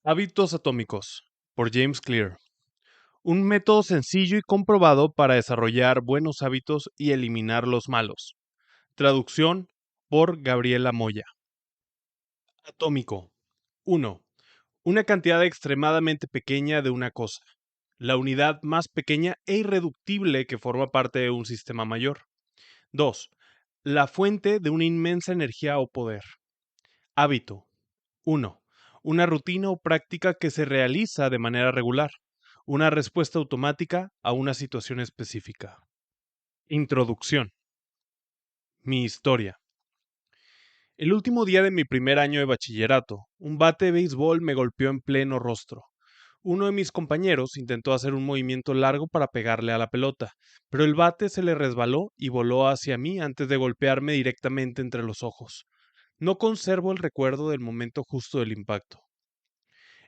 Hábitos atómicos, por James Clear. Un método sencillo y comprobado para desarrollar buenos hábitos y eliminar los malos. Traducción por Gabriela Moya. Atómico. 1. Una cantidad extremadamente pequeña de una cosa. La unidad más pequeña e irreductible que forma parte de un sistema mayor. 2. La fuente de una inmensa energía o poder. Hábito. 1. Una rutina o práctica que se realiza de manera regular. Una respuesta automática a una situación específica. Introducción. Mi historia. El último día de mi primer año de bachillerato, un bate de béisbol me golpeó en pleno rostro. Uno de mis compañeros intentó hacer un movimiento largo para pegarle a la pelota, pero el bate se le resbaló y voló hacia mí antes de golpearme directamente entre los ojos. No conservo el recuerdo del momento justo del impacto.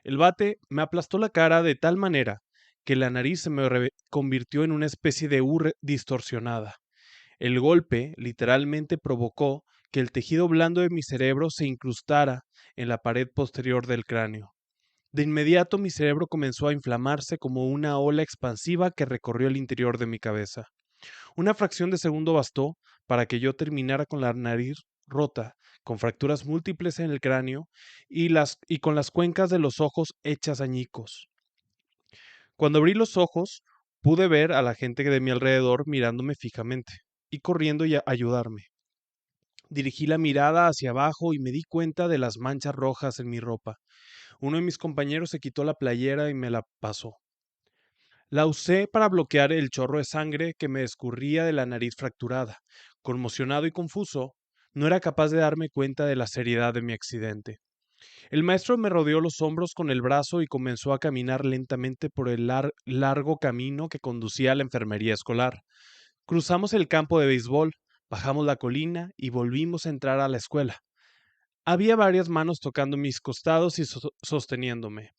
El bate me aplastó la cara de tal manera que la nariz se me convirtió en una especie de distorsionada. El golpe literalmente provocó que el tejido blando de mi cerebro se incrustara en la pared posterior del cráneo. De inmediato mi cerebro comenzó a inflamarse como una ola expansiva que recorrió el interior de mi cabeza. Una fracción de segundo bastó para que yo terminara con la nariz rota, con fracturas múltiples en el cráneo y con las cuencas de los ojos hechas añicos. Cuando abrí los ojos, pude ver a la gente de mi alrededor mirándome fijamente y corriendo a ayudarme. Dirigí la mirada hacia abajo y me di cuenta de las manchas rojas en mi ropa. Uno de mis compañeros se quitó la playera y me la pasó. La usé para bloquear el chorro de sangre que me escurría de la nariz fracturada. Conmocionado y confuso, no era capaz de darme cuenta de la seriedad de mi accidente. El maestro me rodeó los hombros con el brazo y comenzó a caminar lentamente por el largo camino que conducía a la enfermería escolar. Cruzamos el campo de béisbol, bajamos la colina y volvimos a entrar a la escuela. Había varias manos tocando mis costados y sosteniéndome.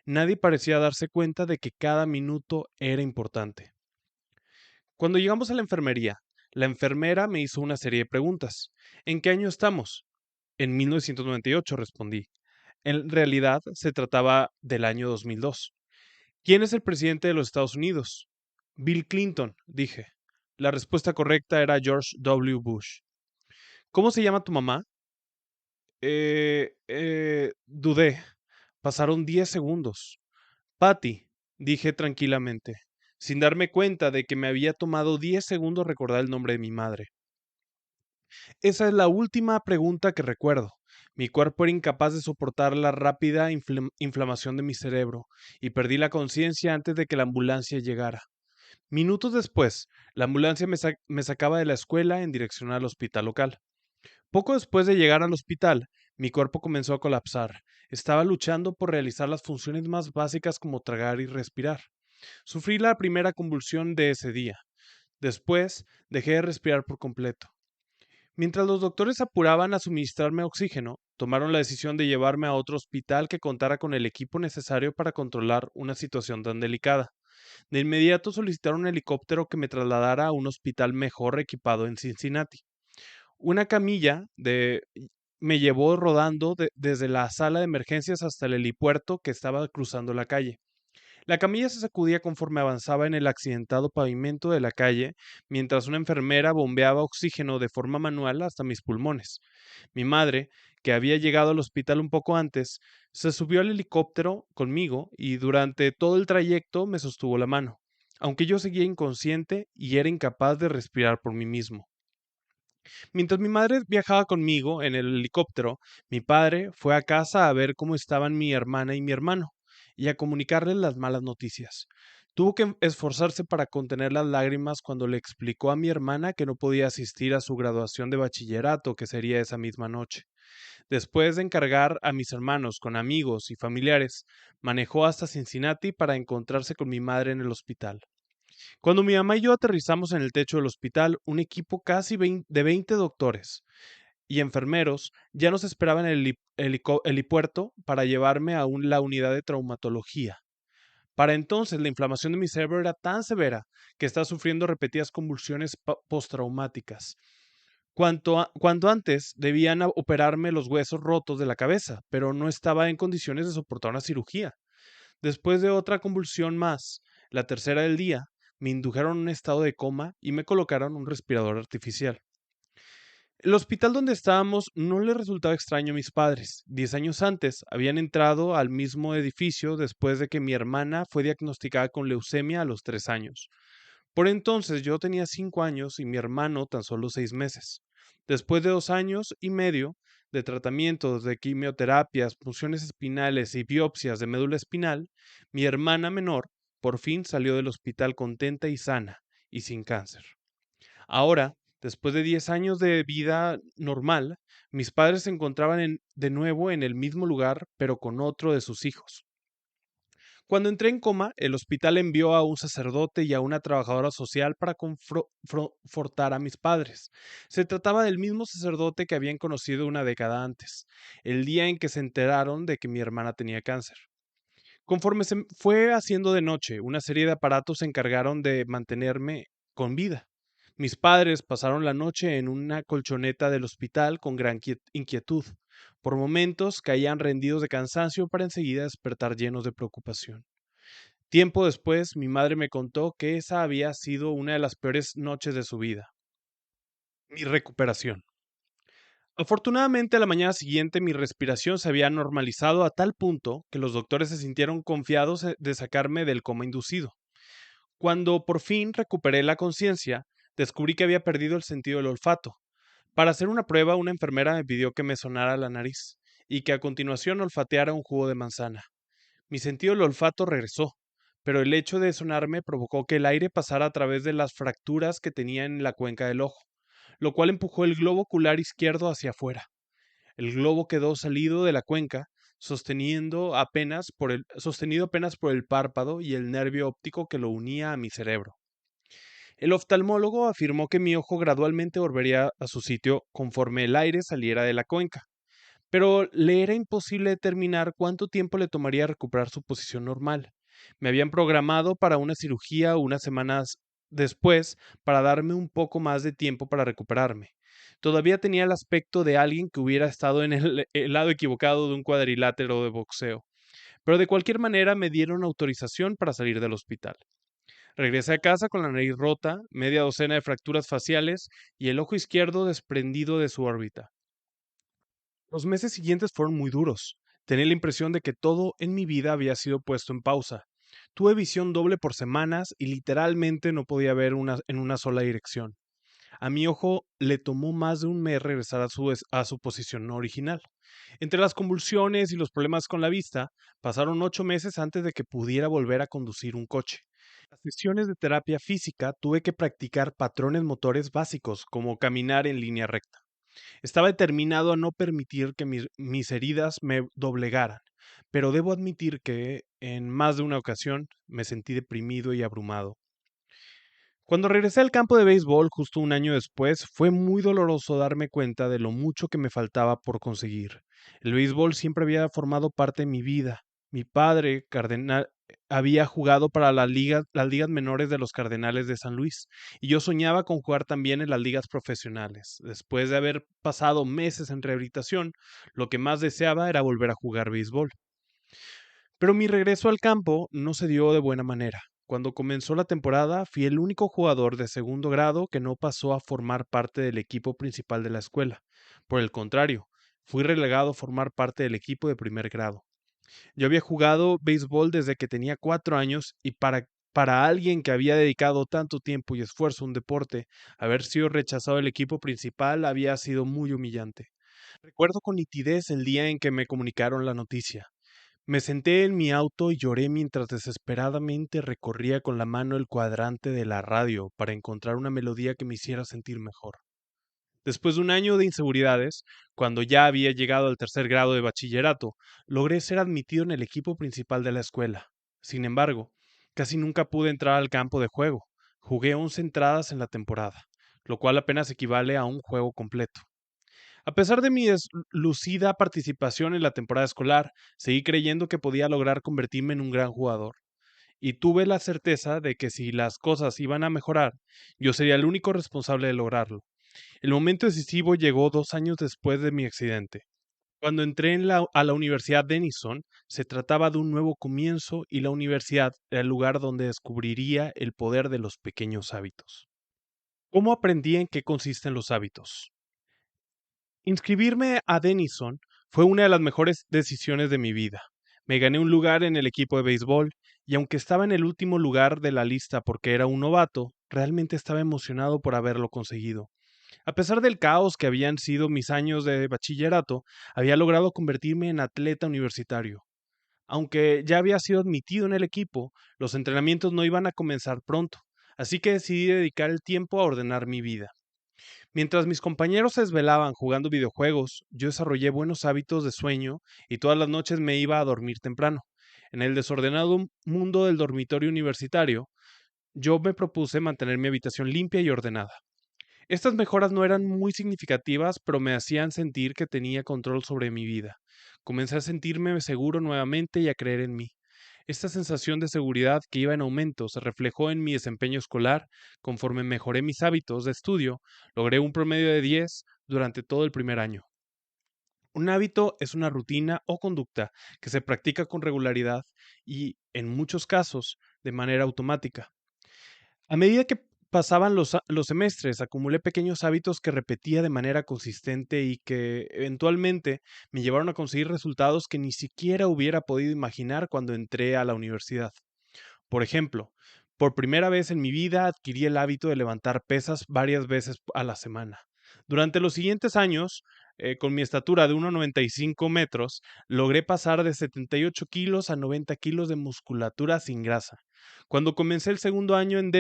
Nadie parecía darse cuenta de que cada minuto era importante. Cuando llegamos a la enfermería, la enfermera me hizo una serie de preguntas. ¿En qué año estamos? En 1998, respondí. En realidad, se trataba del año 2002. ¿Quién es el presidente de los Estados Unidos? Bill Clinton, dije. La respuesta correcta era George W. Bush. ¿Cómo se llama tu mamá? Dudé. Pasaron 10 segundos. Patty, dije tranquilamente, sin darme cuenta de que me había tomado 10 segundos recordar el nombre de mi madre. Esa es la última pregunta que recuerdo. Mi cuerpo era incapaz de soportar la rápida inflamación de mi cerebro y perdí la conciencia antes de que la ambulancia llegara. Minutos después, la ambulancia me sacaba de la escuela en dirección al hospital local. Poco después de llegar al hospital, mi cuerpo comenzó a colapsar. Estaba luchando por realizar las funciones más básicas como tragar y respirar. Sufrí la primera convulsión de ese día. Después, dejé de respirar por completo. Mientras los doctores apuraban a suministrarme oxígeno, tomaron la decisión de llevarme a otro hospital que contara con el equipo necesario para controlar una situación tan delicada. De inmediato solicitaron un helicóptero que me trasladara a un hospital mejor equipado en Cincinnati. Una camilla me llevó rodando desde la sala de emergencias hasta el helipuerto que estaba cruzando la calle. La camilla se sacudía conforme avanzaba en el accidentado pavimento de la calle, mientras una enfermera bombeaba oxígeno de forma manual hasta mis pulmones. Mi madre, que había llegado al hospital un poco antes, se subió al helicóptero conmigo y durante todo el trayecto me sostuvo la mano, aunque yo seguía inconsciente y era incapaz de respirar por mí mismo. Mientras mi madre viajaba conmigo en el helicóptero, mi padre fue a casa a ver cómo estaban mi hermana y mi hermano y a comunicarles las malas noticias. Tuvo que esforzarse para contener las lágrimas cuando le explicó a mi hermana que no podía asistir a su graduación de bachillerato, que sería esa misma noche. Después de encargar a mis hermanos con amigos y familiares, manejó hasta Cincinnati para encontrarse con mi madre en el hospital. Cuando mi mamá y yo aterrizamos en el techo del hospital, un equipo casi de 20 doctores y enfermeros ya nos esperaban en el helipuerto para llevarme a la unidad de traumatología. Para entonces, la inflamación de mi cerebro era tan severa que estaba sufriendo repetidas convulsiones postraumáticas. Cuando antes debían operarme los huesos rotos de la cabeza, pero no estaba en condiciones de soportar una cirugía. Después de otra convulsión más, la tercera del día, me indujeron a un estado de coma y me colocaron un respirador artificial. El hospital donde estábamos no le resultaba extraño a mis padres. 10 años antes habían entrado al mismo edificio después de que mi hermana fue diagnosticada con leucemia a los 3 años. Por entonces yo tenía 5 años y mi hermano tan solo 6 meses. Después de 2 años y medio de tratamientos de quimioterapias, punciones espinales y biopsias de médula espinal, mi hermana menor por fin salió del hospital contenta y sana y sin cáncer. Ahora, después de 10 años de vida normal, mis padres se encontraban de nuevo en el mismo lugar, pero con otro de sus hijos. Cuando entré en coma, el hospital envió a un sacerdote y a una trabajadora social para confortar a mis padres. Se trataba del mismo sacerdote que habían conocido una década antes, el día en que se enteraron de que mi hermana tenía cáncer. Conforme se fue haciendo de noche, una serie de aparatos se encargaron de mantenerme con vida. Mis padres pasaron la noche en una colchoneta del hospital con gran inquietud. Por momentos caían rendidos de cansancio para enseguida despertar llenos de preocupación. Tiempo después, mi madre me contó que esa había sido una de las peores noches de su vida. Mi recuperación. Afortunadamente, a la mañana siguiente mi respiración se había normalizado a tal punto que los doctores se sintieron confiados de sacarme del coma inducido. Cuando por fin recuperé la conciencia, descubrí que había perdido el sentido del olfato. Para hacer una prueba, una enfermera me pidió que me sonara la nariz y que a continuación olfateara un jugo de manzana. Mi sentido del olfato regresó, pero el hecho de sonarme provocó que el aire pasara a través de las fracturas que tenía en la cuenca del ojo, lo cual empujó el globo ocular izquierdo hacia afuera. El globo quedó salido de la cuenca, sostenido apenas por el párpado y el nervio óptico que lo unía a mi cerebro. El oftalmólogo afirmó que mi ojo gradualmente volvería a su sitio conforme el aire saliera de la cuenca, pero le era imposible determinar cuánto tiempo le tomaría recuperar su posición normal. Me habían programado para una cirugía unas semanas después para darme un poco más de tiempo para recuperarme. Todavía tenía el aspecto de alguien que hubiera estado en el lado equivocado de un cuadrilátero de boxeo, pero de cualquier manera me dieron autorización para salir del hospital. Regresé a casa con la nariz rota, media docena de fracturas faciales y el ojo izquierdo desprendido de su órbita. Los meses siguientes fueron muy duros. Tenía la impresión de que todo en mi vida había sido puesto en pausa. Tuve visión doble por semanas y literalmente no podía ver en una sola dirección. A mi ojo le tomó más de un mes regresar a su posición original. Entre las convulsiones y los problemas con la vista, pasaron 8 meses antes de que pudiera volver a conducir un coche. En las sesiones de terapia física tuve que practicar patrones motores básicos, como caminar en línea recta. Estaba determinado a no permitir que mis heridas me doblegaran, pero debo admitir que en más de una ocasión me sentí deprimido y abrumado. Cuando regresé al campo de béisbol justo un año después, fue muy doloroso darme cuenta de lo mucho que me faltaba por conseguir. El béisbol siempre había formado parte de mi vida. Mi padre, cardenal, había jugado para las ligas menores de los Cardenales de San Luis, y yo soñaba con jugar también en las ligas profesionales. Después de haber pasado meses en rehabilitación, lo que más deseaba era volver a jugar béisbol. Pero mi regreso al campo no se dio de buena manera. Cuando comenzó la temporada, fui el único jugador de segundo grado que no pasó a formar parte del equipo principal de la escuela. Por el contrario, fui relegado a formar parte del equipo de primer grado. Yo había jugado béisbol desde que tenía 4 años y para alguien que había dedicado tanto tiempo y esfuerzo a un deporte, haber sido rechazado del equipo principal había sido muy humillante. Recuerdo con nitidez el día en que me comunicaron la noticia. Me senté en mi auto y lloré mientras desesperadamente recorría con la mano el cuadrante de la radio para encontrar una melodía que me hiciera sentir mejor. Después de un año de inseguridades, cuando ya había llegado al tercer grado de bachillerato, logré ser admitido en el equipo principal de la escuela. Sin embargo, casi nunca pude entrar al campo de juego. Jugué 11 entradas en la temporada, lo cual apenas equivale a un juego completo. A pesar de mi deslucida participación en la temporada escolar, seguí creyendo que podía lograr convertirme en un gran jugador. Y tuve la certeza de que si las cosas iban a mejorar, yo sería el único responsable de lograrlo. El momento decisivo llegó 2 años después de mi accidente. Cuando entré a la Universidad Denison, se trataba de un nuevo comienzo y la universidad era el lugar donde descubriría el poder de los pequeños hábitos. ¿Cómo aprendí en qué consisten los hábitos? Inscribirme a Denison fue una de las mejores decisiones de mi vida. Me gané un lugar en el equipo de béisbol y aunque estaba en el último lugar de la lista porque era un novato, realmente estaba emocionado por haberlo conseguido. A pesar del caos que habían sido mis años de bachillerato, había logrado convertirme en atleta universitario. Aunque ya había sido admitido en el equipo, los entrenamientos no iban a comenzar pronto, así que decidí dedicar el tiempo a ordenar mi vida. Mientras mis compañeros se desvelaban jugando videojuegos, yo desarrollé buenos hábitos de sueño y todas las noches me iba a dormir temprano. En el desordenado mundo del dormitorio universitario, yo me propuse mantener mi habitación limpia y ordenada. Estas mejoras no eran muy significativas, pero me hacían sentir que tenía control sobre mi vida. Comencé a sentirme seguro nuevamente y a creer en mí. Esta sensación de seguridad que iba en aumento se reflejó en mi desempeño escolar. Conforme mejoré mis hábitos de estudio, logré un promedio de 10 durante todo el primer año. Un hábito es una rutina o conducta que se practica con regularidad y, en muchos casos, de manera automática. A medida que pasaban los semestres, acumulé pequeños hábitos que repetía de manera consistente y que eventualmente me llevaron a conseguir resultados que ni siquiera hubiera podido imaginar cuando entré a la universidad. Por ejemplo, por primera vez en mi vida adquirí el hábito de levantar pesas varias veces a la semana. Durante los siguientes años, con mi estatura de 1,95 metros, logré pasar de 78 kilos a 90 kilos de musculatura sin grasa. Cuando comencé el segundo año en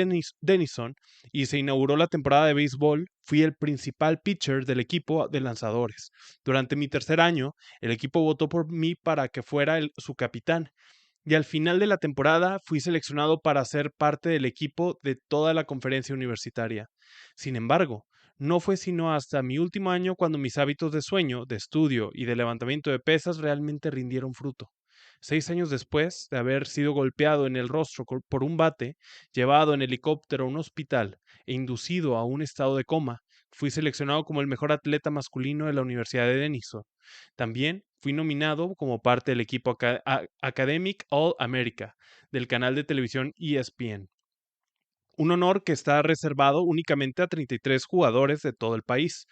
Denison y se inauguró la temporada de béisbol, fui el principal pitcher del equipo de lanzadores. Durante mi tercer año, el equipo votó por mí para que fuera su capitán y al final de la temporada fui seleccionado para ser parte del equipo de toda la conferencia universitaria. Sin embargo, no fue sino hasta mi último año cuando mis hábitos de sueño, de estudio y de levantamiento de pesas realmente rindieron fruto. 6 años después de haber sido golpeado en el rostro por un bate, llevado en helicóptero a un hospital e inducido a un estado de coma, fui seleccionado como el mejor atleta masculino de la Universidad de Denison. También fui nominado como parte del equipo Academic All America del canal de televisión ESPN, un honor que está reservado únicamente a 33 jugadores de todo el país.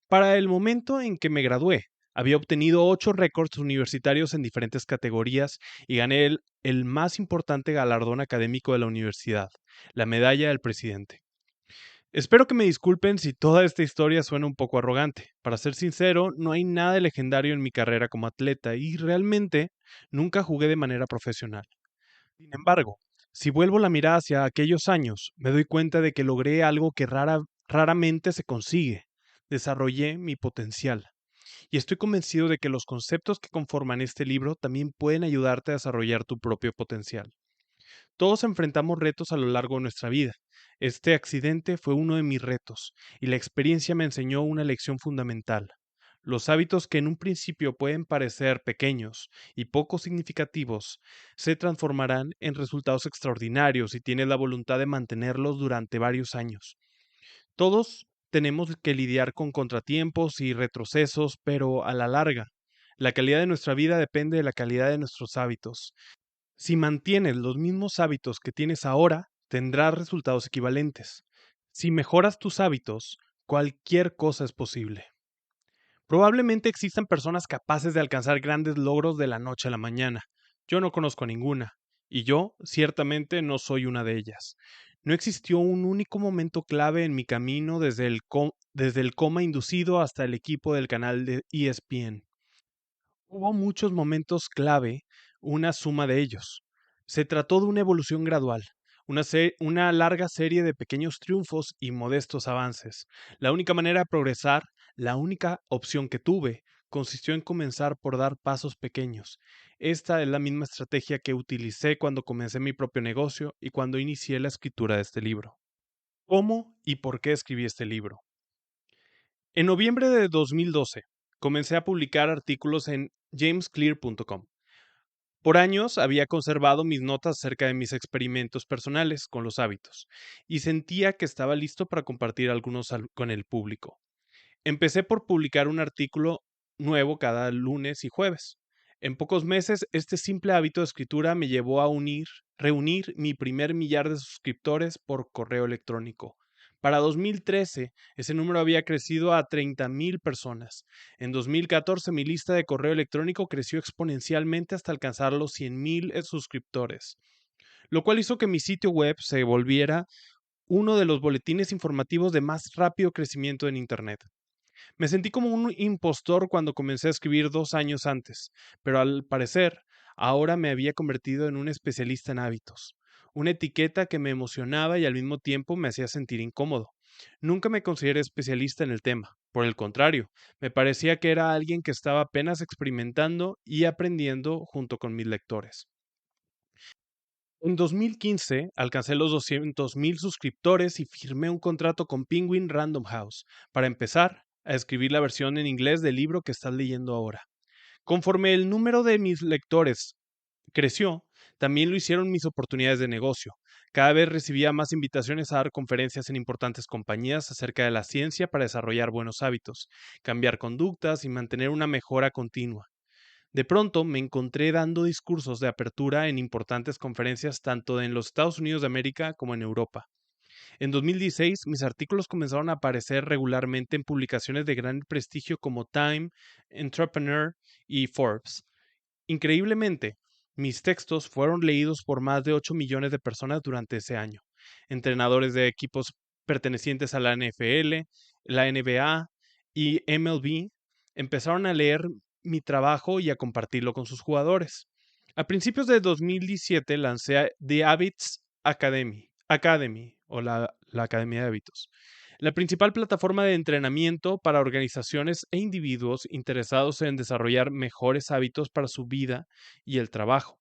Para el momento en que me gradué, había obtenido 8 récords universitarios en diferentes categorías y gané el más importante galardón académico de la universidad, la medalla del presidente. Espero que me disculpen si toda esta historia suena un poco arrogante. Para ser sincero, no hay nada de legendario en mi carrera como atleta y realmente nunca jugué de manera profesional. Sin embargo, si vuelvo la mirada hacia aquellos años, me doy cuenta de que logré algo que raramente se consigue. Desarrollé mi potencial. Y estoy convencido de que los conceptos que conforman este libro también pueden ayudarte a desarrollar tu propio potencial. Todos enfrentamos retos a lo largo de nuestra vida. Este accidente fue uno de mis retos y la experiencia me enseñó una lección fundamental. Los hábitos que en un principio pueden parecer pequeños y poco significativos se transformarán en resultados extraordinarios si tienes la voluntad de mantenerlos durante varios años. Todos tenemos que lidiar con contratiempos y retrocesos, pero a la larga, la calidad de nuestra vida depende de la calidad de nuestros hábitos. Si mantienes los mismos hábitos que tienes ahora, tendrás resultados equivalentes. Si mejoras tus hábitos, cualquier cosa es posible. Probablemente existan personas capaces de alcanzar grandes logros de la noche a la mañana. Yo no conozco ninguna, y yo ciertamente no soy una de ellas. No existió un único momento clave en mi camino desde el coma inducido hasta el equipo del canal de ESPN. Hubo muchos momentos clave, una suma de ellos. Se trató de una evolución gradual, una larga serie de pequeños triunfos y modestos avances. La única manera de progresar, la única opción que tuve, consistió en comenzar por dar pasos pequeños. Esta es la misma estrategia que utilicé cuando comencé mi propio negocio y cuando inicié la escritura de este libro. ¿Cómo y por qué escribí este libro? En noviembre de 2012, comencé a publicar artículos en jamesclear.com. Por años había conservado mis notas acerca de mis experimentos personales con los hábitos y sentía que estaba listo para compartir algunos con el público. Empecé por publicar un artículo nuevo cada lunes y jueves. En pocos meses, este simple hábito de escritura me llevó a reunir mi primer millar de suscriptores por correo electrónico. Para 2013, ese número había crecido a 30,000 personas. En 2014, mi lista de correo electrónico creció exponencialmente hasta alcanzar los 100,000 suscriptores, lo cual hizo que mi sitio web se volviera uno de los boletines informativos de más rápido crecimiento en Internet. Me sentí como un impostor cuando comencé a escribir 2 años antes, pero al parecer ahora me había convertido en un especialista en hábitos, una etiqueta que me emocionaba y al mismo tiempo me hacía sentir incómodo. Nunca me consideré especialista en el tema, por el contrario, me parecía que era alguien que estaba apenas experimentando y aprendiendo junto con mis lectores. En 2015 alcancé los 200,000 suscriptores y firmé un contrato con Penguin Random House para empezar a escribir la versión en inglés del libro que estás leyendo ahora. Conforme el número de mis lectores creció, también lo hicieron mis oportunidades de negocio. Cada vez recibía más invitaciones a dar conferencias en importantes compañías acerca de la ciencia para desarrollar buenos hábitos, cambiar conductas y mantener una mejora continua. De pronto me encontré dando discursos de apertura en importantes conferencias tanto en los Estados Unidos de América como en Europa. En 2016, mis artículos comenzaron a aparecer regularmente en publicaciones de gran prestigio como Time, Entrepreneur y Forbes. Increíblemente, mis textos fueron leídos por más de 8 millones de personas durante ese año. Entrenadores de equipos pertenecientes a la NFL, la NBA y MLB empezaron a leer mi trabajo y a compartirlo con sus jugadores. A principios de 2017 lancé The Habits Academy o la Academia de Hábitos, la principal plataforma de entrenamiento para organizaciones e individuos interesados en desarrollar mejores hábitos para su vida y el trabajo.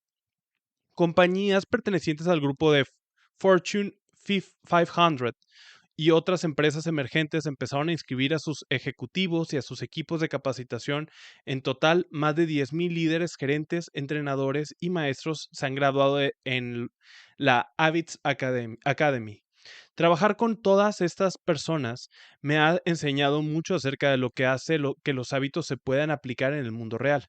Compañías pertenecientes al grupo de Fortune 500 y otras empresas emergentes empezaron a inscribir a sus ejecutivos y a sus equipos de capacitación. En total, más de 10,000 líderes, gerentes, entrenadores y maestros se han graduado en la Habits Academy. Trabajar con todas estas personas me ha enseñado mucho acerca de lo que hace que los hábitos se puedan aplicar en el mundo real.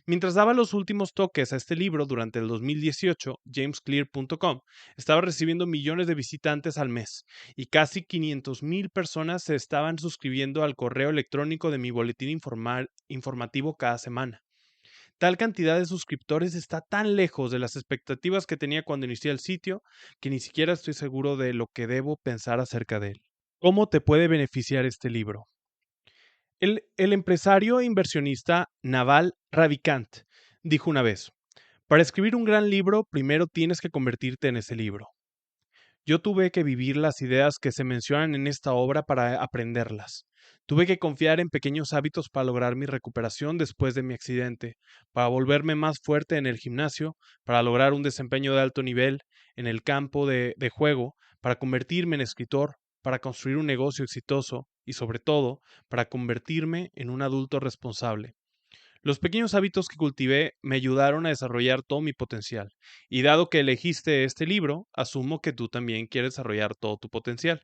Mientras daba los últimos toques a este libro durante el 2018, jamesclear.com estaba recibiendo millones de visitantes al mes y casi 500,000 personas se estaban suscribiendo al correo electrónico de mi boletín informativo cada semana. Tal cantidad de suscriptores está tan lejos de las expectativas que tenía cuando inicié el sitio que ni siquiera estoy seguro de lo que debo pensar acerca de él. ¿Cómo te puede beneficiar este libro? El empresario e inversionista Naval Ravikant dijo una vez: para escribir un gran libro, primero tienes que convertirte en ese libro. Yo tuve que vivir las ideas que se mencionan en esta obra para aprenderlas. Tuve que confiar en pequeños hábitos para lograr mi recuperación después de mi accidente, para volverme más fuerte en el gimnasio, para lograr un desempeño de alto nivel en el campo de juego, para convertirme en escritor, para construir un negocio exitoso y, sobre todo, para convertirme en un adulto responsable. Los pequeños hábitos que cultivé me ayudaron a desarrollar todo mi potencial, y dado que elegiste este libro, asumo que tú también quieres desarrollar todo tu potencial.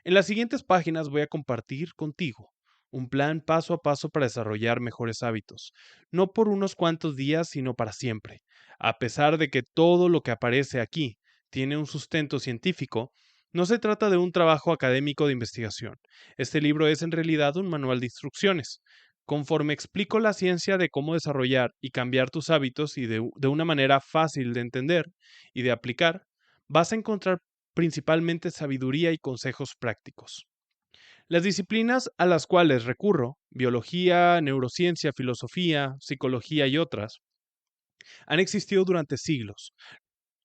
En las siguientes páginas voy a compartir contigo un plan paso a paso para desarrollar mejores hábitos, no por unos cuantos días, sino para siempre. A pesar de que todo lo que aparece aquí tiene un sustento científico, no se trata de un trabajo académico de investigación. Este libro es en realidad un manual de instrucciones. Conforme explico la ciencia de cómo desarrollar y cambiar tus hábitos y de una manera fácil de entender y de aplicar, vas a encontrar principalmente sabiduría y consejos prácticos. Las disciplinas a las cuales recurro, biología, neurociencia, filosofía, psicología y otras, han existido durante siglos.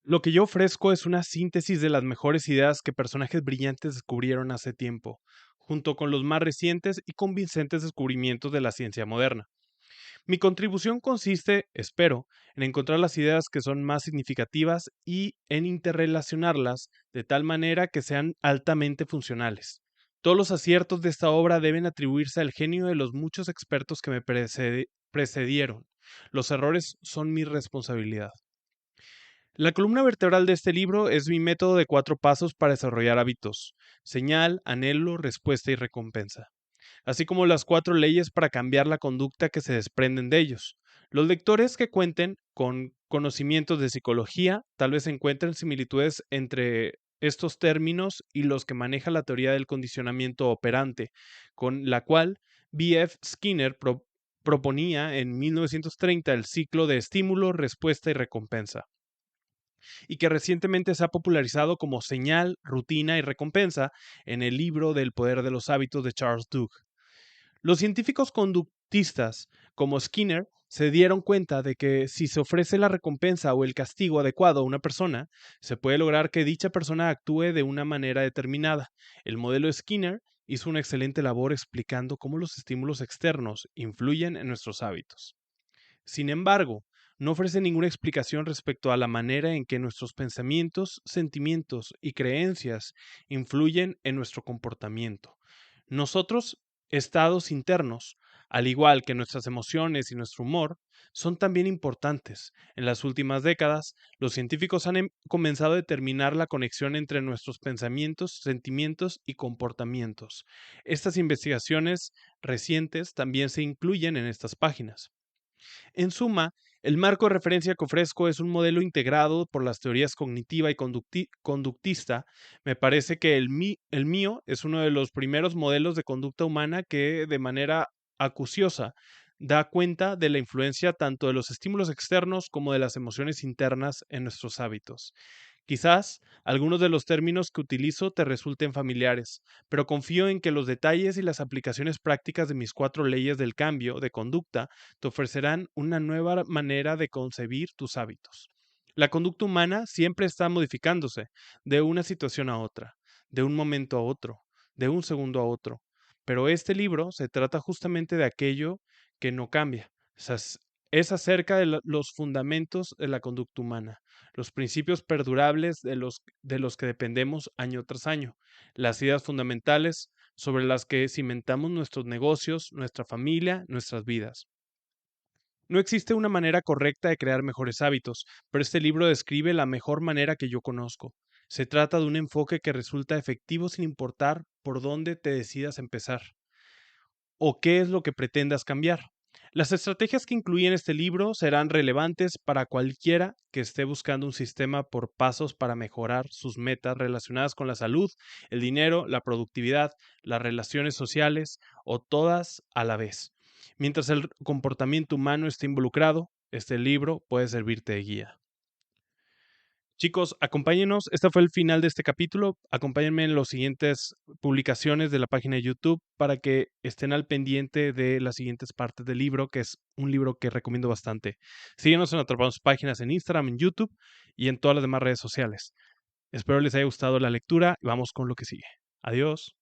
Lo que yo ofrezco es una síntesis de las mejores ideas que personajes brillantes descubrieron hace tiempo, junto con los más recientes y convincentes descubrimientos de la ciencia moderna. Mi contribución consiste, espero, en encontrar las ideas que son más significativas y en interrelacionarlas de tal manera que sean altamente funcionales. Todos los aciertos de esta obra deben atribuirse al genio de los muchos expertos que me precedieron, Los errores son mi responsabilidad. La columna vertebral de este libro es mi método de 4 pasos para desarrollar hábitos: señal, anhelo, respuesta y recompensa, así como las 4 leyes para cambiar la conducta que se desprenden de ellos. Los lectores que cuenten con conocimientos de psicología tal vez encuentren similitudes entre estos términos y los que maneja la teoría del condicionamiento operante, con la cual B.F. Skinner proponía en 1930 el ciclo de estímulo, respuesta y recompensa, y que recientemente se ha popularizado como señal, rutina y recompensa en el libro del poder de los hábitos de Charles Duhigg. Los científicos conductistas, como Skinner, se dieron cuenta de que si se ofrece la recompensa o el castigo adecuado a una persona, se puede lograr que dicha persona actúe de una manera determinada. El modelo Skinner hizo una excelente labor explicando cómo los estímulos externos influyen en nuestros hábitos. Sin embargo, no ofrece ninguna explicación respecto a la manera en que nuestros pensamientos, sentimientos y creencias influyen en nuestro comportamiento. Nosotros, estados internos, al igual que nuestras emociones y nuestro humor, son también importantes. En las últimas décadas, los científicos han comenzado a determinar la conexión entre nuestros pensamientos, sentimientos y comportamientos. Estas investigaciones recientes también se incluyen en estas páginas. En suma, el marco de referencia que ofrezco es un modelo integrado por las teorías cognitiva y conductista. Me parece que el mío es uno de los primeros modelos de conducta humana que de manera acuciosa da cuenta de la influencia tanto de los estímulos externos como de las emociones internas en nuestros hábitos. Quizás algunos de los términos que utilizo te resulten familiares, pero confío en que los detalles y las aplicaciones prácticas de mis 4 leyes del cambio de conducta te ofrecerán una nueva manera de concebir tus hábitos. La conducta humana siempre está modificándose de una situación a otra, de un momento a otro, de un segundo a otro. Pero este libro se trata justamente de aquello que no cambia. Es acerca de los fundamentos de la conducta humana, los principios perdurables de los que dependemos año tras año, las ideas fundamentales sobre las que cimentamos nuestros negocios, nuestra familia, nuestras vidas. No existe una manera correcta de crear mejores hábitos, pero este libro describe la mejor manera que yo conozco. Se trata de un enfoque que resulta efectivo sin importar por dónde te decidas empezar o qué es lo que pretendas cambiar. Las estrategias que incluyen este libro serán relevantes para cualquiera que esté buscando un sistema por pasos para mejorar sus metas relacionadas con la salud, el dinero, la productividad, las relaciones sociales o todas a la vez. Mientras el comportamiento humano esté involucrado, este libro puede servirte de guía. Chicos, acompáñenos. Este fue el final de este capítulo. Acompáñenme en las siguientes publicaciones de la página de YouTube para que estén al pendiente de las siguientes partes del libro, que es un libro que recomiendo bastante. Síguenos en nuestras páginas en Instagram, en YouTube y en todas las demás redes sociales. Espero les haya gustado la lectura y vamos con lo que sigue. Adiós.